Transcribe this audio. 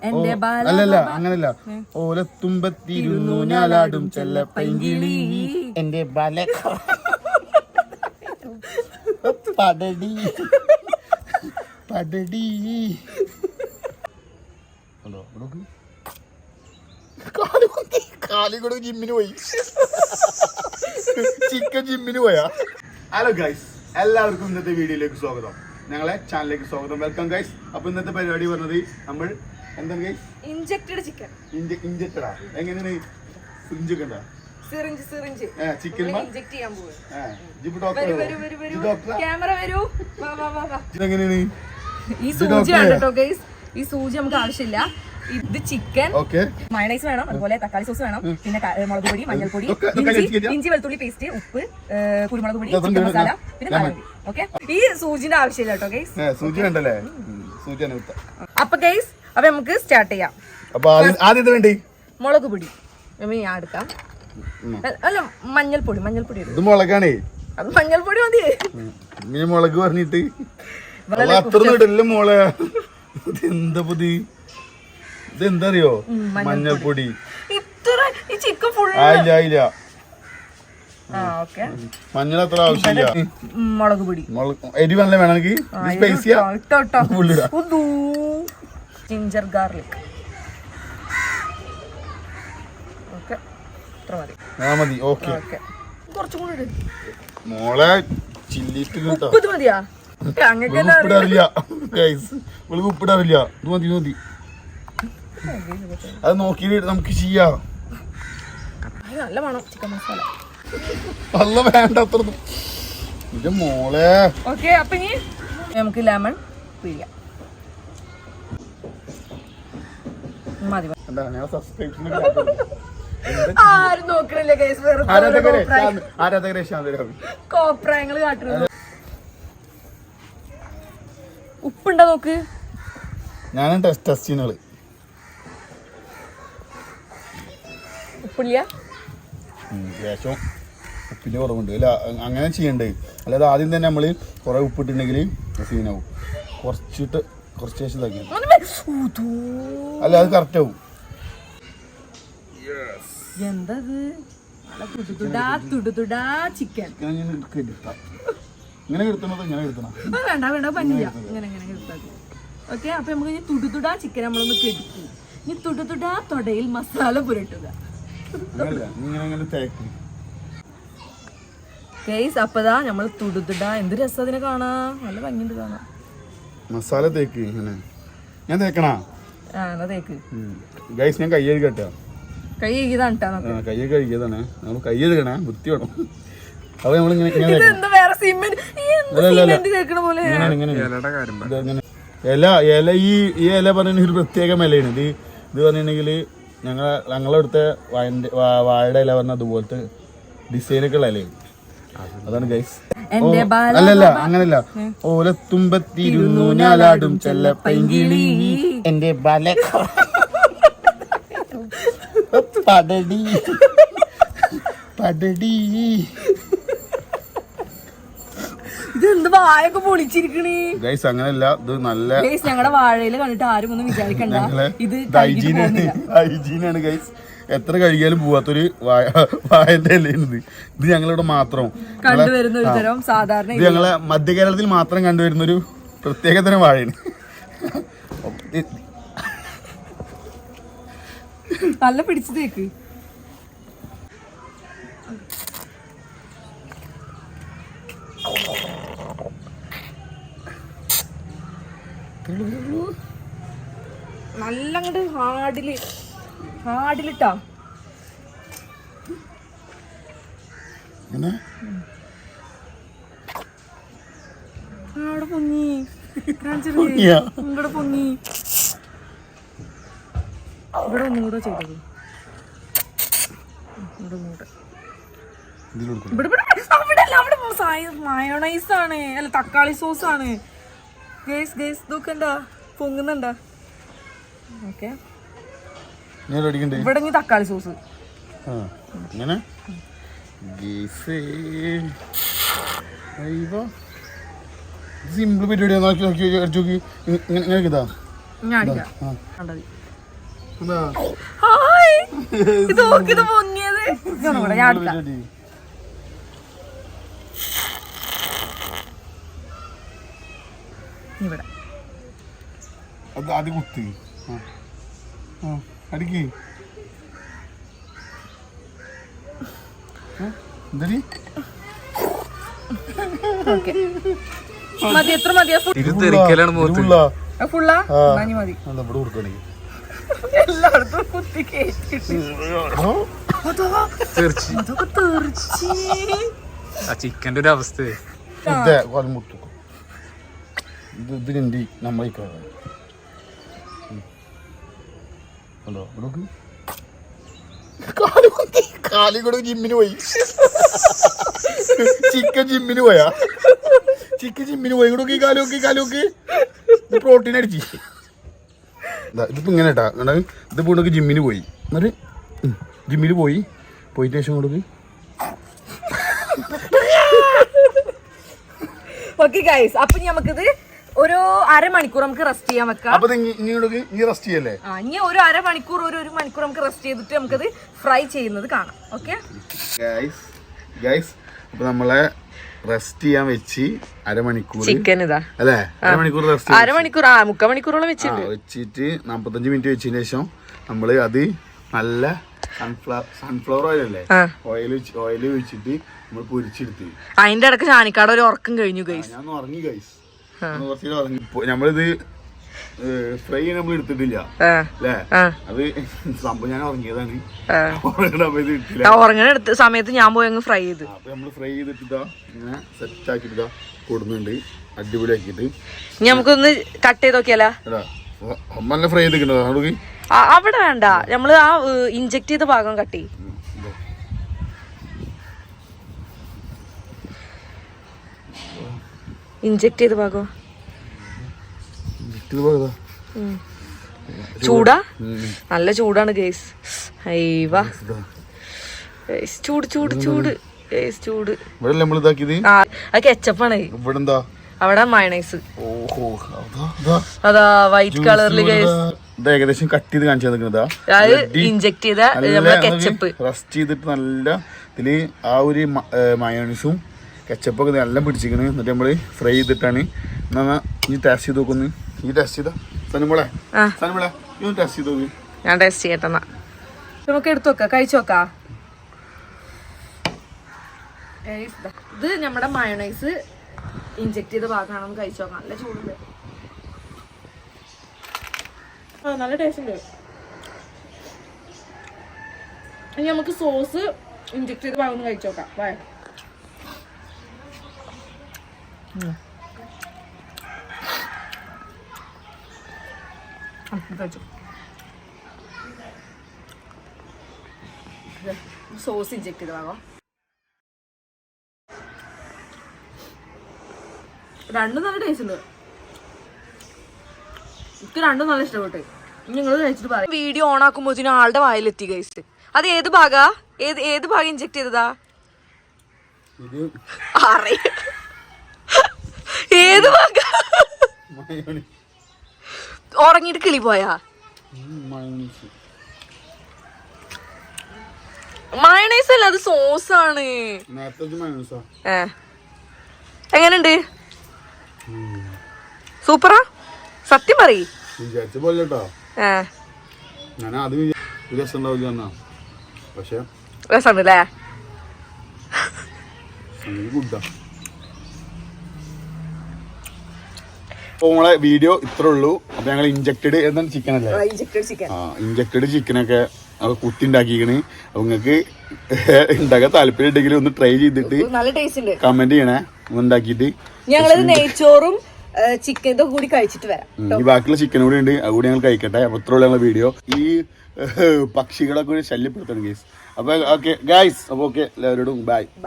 അല്ലല്ല അങ്ങനല്ല. ഓലത്തുമ്പത്തിരുന്നു ഞാലാടും ചെല്ലപ്പൈങ്കിളി എന്റെ ബല പടടി പടടി. കാലികൂടെ ജിമ്മിന് പോയി, ചിക്കൻ ജിമ്മിന് പോയാ. ഹലോ ഗൈസ്, എല്ലാവർക്കും ഇന്നത്തെ വീഡിയോയിലേക്ക് സ്വാഗതം, ഞങ്ങളെ ചാനലിലേക്ക് സ്വാഗതം. Welcome guys. അപ്പൊ ഇന്നത്തെ പരിപാടി പറഞ്ഞത് നമ്മൾ എന്താണ് ഗൈസ്, ഇൻജെക്റ്റഡ് ചിക്കൻ. ഇൻജെക്റ്റഡാ? എങ്ങനെയാണ്? സിറിഞ്ചൊക്കെ ഉണ്ടാ? സിറിഞ്ച് ചിക്കൻ ഇൻജെക്ട് ചെയ്യാൻ പോവാ. ക്യാമറ വരൂ. എങ്ങനെയാണ് ഈ സൂചി ആണ് കേട്ടോ ഗൈസ്. ഈ സൂചി നമുക്ക് ആവശ്യമില്ല. ഇത് ചിക്കൻ, മയണൈസ് വേണം, അതുപോലെ തക്കാളി സോസ് വേണം, പിന്നെ മുളക് പൊടി, മഞ്ഞൾപ്പൊടി, ഇഞ്ചി വെളുത്തുള്ളി പേസ്റ്റ്, ഉപ്പ്, കുരുമുളക് പൊടി, ചിക്കൻ മസാല, പിന്നെ മലപ്പൊടി. ഓക്കെ, ഈ സൂചിന്റെ ആവശ്യമില്ല കേട്ടോ ഗൈസ്. അപ്പൊ ഗൈസ്, അപ്പൊ നമുക്ക് സ്റ്റാർട്ട് ചെയ്യാം. വേണ്ടി മുളക് പൊടി ഞാൻ എടുക്കാം. അല്ല, മഞ്ഞൾപ്പൊടി ഇത് മുളകാണേ. അത് മഞ്ഞൾപ്പൊടി മതി. മുളക് പറഞ്ഞിട്ട് അത്ര ഇടല്ല മോളെ. എന്താ പുതി? ഇതെന്താ അറിയോ? മഞ്ഞൾപ്പൊടി. ഇല്ല മഞ്ഞൾ അത്ര ആവശ്യമില്ല. മുളക് പൊടി, എരിവ് നല്ല വേണമെങ്കിൽ ജിഞ്ചർ ഗാർലിക് മതി. ഓക്കെ, കുറച്ചും കൂടി മോളെ ചില്ലിട്ട് ഇത് മതിയാ? ഉപ്പിടാറില്ല ഗൈസ്, ഉപ്പിടാറില്ല. ഇത് മതി മതി. അത് നോക്കിയിട്ട് നമുക്ക് ചെയ്യാം. നല്ല വേണം ചിക്കൻ മസാല. നല്ല വേണ്ട അത്ര ഇത് മോളെ. ഓക്കെ, അപ്പൊ ഇനി നമുക്ക് ലെമൺ പിഴിയാം. മതി. ആരും നോക്കണില്ല ഗൈസ്, കോപ്രായങ്ങള് കാട്ടുന്നത്. ഉപ്പുണ്ടോ നോക്ക്. ഞാനും ടെസ്റ്റിനുകള് ഉപ്പില്ല, ശേഷം ഉപ്പിന്റെ കുറവുണ്ട്. അല്ല അങ്ങനെ ചെയ്യണ്ടേ, അല്ലാതെ ആദ്യം തന്നെ നമ്മള് കുറെ ഉപ്പിട്ടുണ്ടെങ്കിൽ സീനാവും. കുറച്ചിട്ട് കുറച്ച് ശേഷം ഇതാക്കി, അല്ല അത് കറക്റ്റ് ആവും. എന്തത് ചിക്കൻ ഇങ്ങനെ എടുത്തണത് ഞാൻ എടുത്തണം. വേണ്ട പനില്ല, ഇങ്ങനെ എടുത്താൽ. ഓക്കെ, അപ്പൊ നമുക്ക് ഇനി തുടുതുടാ ചിക്കൻ നമ്മളൊന്ന് കെടുക്കും. ഇനി തുടുതുടാ തൊടയിൽ മസാല പുരട്ടുക. അപ്പതാ നമ്മൾ തുടുതുടാ. എന്ത് രസം അതിനെ കാണാം, നല്ല ഭംഗിയുണ്ട് കാണാം. മസാല തേക്ക് ഇങ്ങനെ ഞാൻ തേക്കണാ? തേക്ക് ഗൈസ്. ഞാൻ കൈ കഴുകട്ടെ. കൈ കഴുകിയതാണ്. കൈ കഴുകിയതാണ്. നമ്മൾ കൈ കഴുകണേ, വൃത്തി വേണം. അപ്പൊ നമ്മളിങ്ങനെ ഇല ഈ ഇല പറഞ്ഞ ഒരു പ്രത്യേക ഇലയാണ് ഇത്. ഇത് പറഞ്ഞിട്ടുണ്ടെങ്കിൽ ഞങ്ങളടുത്തെ വാഴയുടെ ഇല പറഞ്ഞ അതുപോലത്തെ ഡിസൈനൊക്കെ ഉള്ള ഇലയാണ്. അതാണ് ഗൈസ്. അല്ലല്ല അങ്ങനല്ല. ഓലത്തുമ്പത്തിരുന്നു ഞാലാടും ചെല്ലപ്പൈങ്കിളി എന്റെ ബല പടടി പടടി. ഇതെന്ത് വായൊക്കെ പൊളിച്ചിരിക്കണേ ഗൈസ്. അങ്ങനെയല്ല, ഇത് നല്ല ഗൈസ്. ഞങ്ങളുടെ വാഴയില് കണ്ടിട്ട് ആരും ഒന്നും വിചാരിക്കണ്ട, ഇത് ഹൈജീനാണ് ഗൈസ്. എത്ര കഴുകിയാലും പോവാത്തൊരു വാഴന്റെ ഇലയാണിത്. ഇത് ഞങ്ങളിവിടെ മാത്രം കണ്ടുവരുന്ന ഒരു തരം സാധാരണ, ഇത് ഞങ്ങളെ മധ്യ കേരളത്തിൽ മാത്രം കണ്ടുവരുന്ന ഒരു പ്രത്യേക തരം വാഴയാണ്. നല്ല പിടിച്ചതേക്ക്. നല്ല അങ്ങോട്ട് ഹാർഡിലിട്ടാ. അവിടെ പൊങ്ങി, ഇങ്ങോട്ട് പൊങ്ങി. ഇവിടെ ഒന്നും കൂടെ ചെയ്തത്. അവിടെ മയോണൈസ് ആണ്, അല്ല തക്കാളി സോസ് ആണ് ഗൈസ്. നോക്കണ്ട, പൊങ്ങുന്നുണ്ടാ? ഓക്കെ, ഇവിടെ തക്കാളി സോസ്. സിമ്പിൾ പരിപാടിയാ. ഹായ് ഇത് നോക്കിയത് പൊങ്ങിയത് ഞാൻ എടുക്കാം. ഇവിടെ അത് ആദ്യം കുത്തി അടിക്ക് എന്തടി ഓക്കെ മതി. എത്ര മതിയാ? ഫുള്ളാ മതി. ഇവിടെ കൊടുക്കണേ എല്ലായിടത്തും കുത്തി കേട്ടിട്ട് ചിക്കന്റെ ഒരു അവസ്ഥ മുത്തു ഇതിൻ്റെ നമ്മളെ കാലി കൂടെ ജിമ്മിന് പോയി. ചിക്കൻ ജിമ്മിന് പോയാ ചിക്കൻ ജിമ്മിന് പോയി കൂടെ കാലുക്കി പ്രോട്ടീൻ അടിച്ച് ഇതിപ്പോ ഇങ്ങനെ കേട്ടാ ഇതിപ്പോ ഇവിടേക്ക് ജിമ്മിന് പോയി എന്നിട്ട് ജിമ്മിന് പോയിട്ട് ശേഷം കൊടുക്ക്. ഓക്കെ ഗൈസ്, അപ്പൊ നമുക്കിത് ഒരു അരമണിക്കൂർ നമുക്ക് റെസ്റ്റ് ചെയ്യാൻ വെക്കാം. അപ്പൊ ഇനി റെസ്റ്റ് ചെയ്യല്ലേ? ഇനി ഒരു അരമണിക്കൂർ ഒരു മണിക്കൂർ നമുക്ക് റെസ്റ്റ് ചെയ്തിട്ട് നമുക്കത് ഫ്രൈ ചെയ്യുന്നത് കാണാം. ഓക്കെ ഗൈസ്, അപ്പൊ നമ്മളെ റെസ്റ്റ് ചെയ്യാൻ വെച്ച് അരമണിക്കൂർ ചിക്കൻ ഇതാ അല്ലേ? അരമണിക്കൂർ റെസ്റ്റ് അരമണിക്കൂർ 3/4 മണിക്കൂറോളം വെച്ചിട്ട് 45 മിനിറ്റ് വെച്ചതിന് ശേഷം നമ്മള് അത് നല്ല സൺഫ്ലവർ ഓയിൽ അല്ലേ, ഓയിൽ ഒഴിച്ചിട്ട് നമ്മൾ പൊരിച്ചെടുത്ത്. അതിന്റെ ഇടക്ക് ഷാനിക്കാട് ഒരു ഉറക്കം കഴിഞ്ഞു ഗൈസ്. ഞാൻ ഉറങ്ങി ഗൈസ്, കുറച്ചു ഉറങ്ങി. നമ്മളിത് ഫ്രൈ നമ്മൾ എടുത്തിട്ടില്ല അല്ലേ? അത് സംഭവം ഞാൻ ഉറങ്ങിയതാണ്. ഉറങ്ങണ എടുത്ത സമയത്ത് ഞാൻ പോയി അങ്ങ് ഫ്രൈ ചെയ്ത്. അപ്പൊ നമ്മള് ഫ്രൈ ചെയ്തിട്ട് ഇങ്ങനെ സെറ്റ് ആക്കിട്ട് കൊടുക്കുന്നുണ്ട്, അടിപൊളി ആക്കിട്ട്. ഇനി നമുക്കൊന്ന് കട്ട് ചെയ്ത് നോക്കിയാലോ? നല്ല ഫ്രൈ ചെയ്തിട്ടുണ്ടോ? അവിടെ വേണ്ട, നമ്മള് ആ ഇഞ്ചക്ട് ചെയ്ത ഭാഗം കട്ട് ചെയ്യും. ഇഞ്ചക്ട് ചെയ്ത ഭാഗം ചൂടാ, നല്ല ചൂടാണ് ഗേസ്. അയ്യവാ ചൂട് ചൂട് ചൂട് ഗേസ്, ചൂട്. അത് കെച്ചപ്പാണ്. അവിടെ മയണൈസ് അതാ വൈറ്റ് കളറില് ഗേസ്. ഏകദേശം കട്ട് ചെയ്ത് കാണിച്ചു. ഇഞ്ചക്ട് ചെയ്ത നമ്മളെ കെച്ചപ്പ് റസ്റ്റ് ചെയ്തിട്ട് നല്ല ഇതില് ആ ഒരു മയോണൈസും കെച്ചപ്പൊക്കെ നല്ല പിടിച്ചിരിക്കണ്. എന്നിട്ട് നമ്മള് ഫ്രൈ ചെയ്തിട്ടാണ്. ഈ ടേസ്റ്റ് ചെയ്ത് നോക്കുന്നു. ഈ ടേസ്റ്റ് ചെയ്താ സനുമോളെ ഈ ടേസ്റ്റ് ചെയ്ത് നോക്കി. ഞാൻ ടേസ്റ്റ് ചെയ്യട്ടെ. നമുക്ക് എടുത്തു നോക്കാം, കഴിച്ചു നോക്കാം. ഇത് നമ്മുടെ മയോണൈസ് ഇഞ്ചക്ട് ചെയ്ത ഭാഗമാണെന്ന് കഴിച്ചു നോക്കാം. നല്ല ചൂടുണ്ട്, നല്ല ടേസ്റ്റ് ഉണ്ട്. ഇനി നമുക്ക് സോസ് ഇഞ്ചക്ട് ചെയ്ത ഭാഗം ഒന്ന് കഴിച്ചു നോക്കാം. വായ സോസ് ഇഞ്ചക്ട് ചെയ്ത ഭാഗം രണ്ടും നല്ല ടേസ്റ്റ് ഉണ്ട്. എനിക്ക് രണ്ടും നല്ല ഇഷ്ടപ്പെട്ടു. നിങ്ങൾ കഴിച്ചിട്ട് പറയാം. വീഡിയോ ഓൺ ആക്കുമ്പോഴത്തേനും ആളുടെ വായിലെത്തി ഗൈസ്. അത് ഏത് ഭാഗാ? ഏത് ഭാഗം ഇഞ്ചക്ട് ചെയ്തതാ? ഏത് ഭാഗ? ഉറങ്ങിട്ട് കിളി പോയാ? മയണൈസ് അല്ല, അത് സോസാണ്. എങ്ങനെയുണ്ട്? സൂപ്പറാ? സത്യം പറയ്. രസമുണ്ടല്ലേ? നമ്മളെ വീഡിയോ ഇത്രേ ഉള്ളൂ. അപ്പൊ ഞങ്ങൾ ഇഞ്ചക്റ്റഡ് എന്താണ് ചിക്കൻ അല്ലേ? ഇഞ്ചക്റ്റഡ് ചിക്കനൊക്കെ കുത്തി ഉണ്ടാക്കിക്കണ്. അപ്പൊ നിങ്ങൾക്ക് ഉണ്ടാക്കാൻ താല്പര്യം ഉണ്ടെങ്കിൽ ഒന്ന് ട്രൈ ചെയ്തിട്ട് നല്ല ടേസ്റ്റ് ഉണ്ട്, കമന്റ് ചെയ്യണേ. ഉണ്ടാക്കിയിട്ട് ഞങ്ങളത് നെയ്ച്ചോറും ചിക്കൻ കൂടി കഴിച്ചിട്ട് വരാം. ഈ ബാക്കിയുള്ള ചിക്കൻ കൂടി ഉണ്ട്, അതുകൂടി ഞങ്ങൾ കഴിക്കട്ടെ. അപ്പൊ ഇത്രയുള്ള ഞങ്ങളുടെ വീഡിയോ. ഈ പക്ഷികളൊക്കെ ശല്യപ്പെടുത്തണം ഗൈസ്. അപ്പൊ ഓക്കെ ഗൈസ്, അപ്പൊ ഓക്കെ എല്ലാവരോടും ബൈ.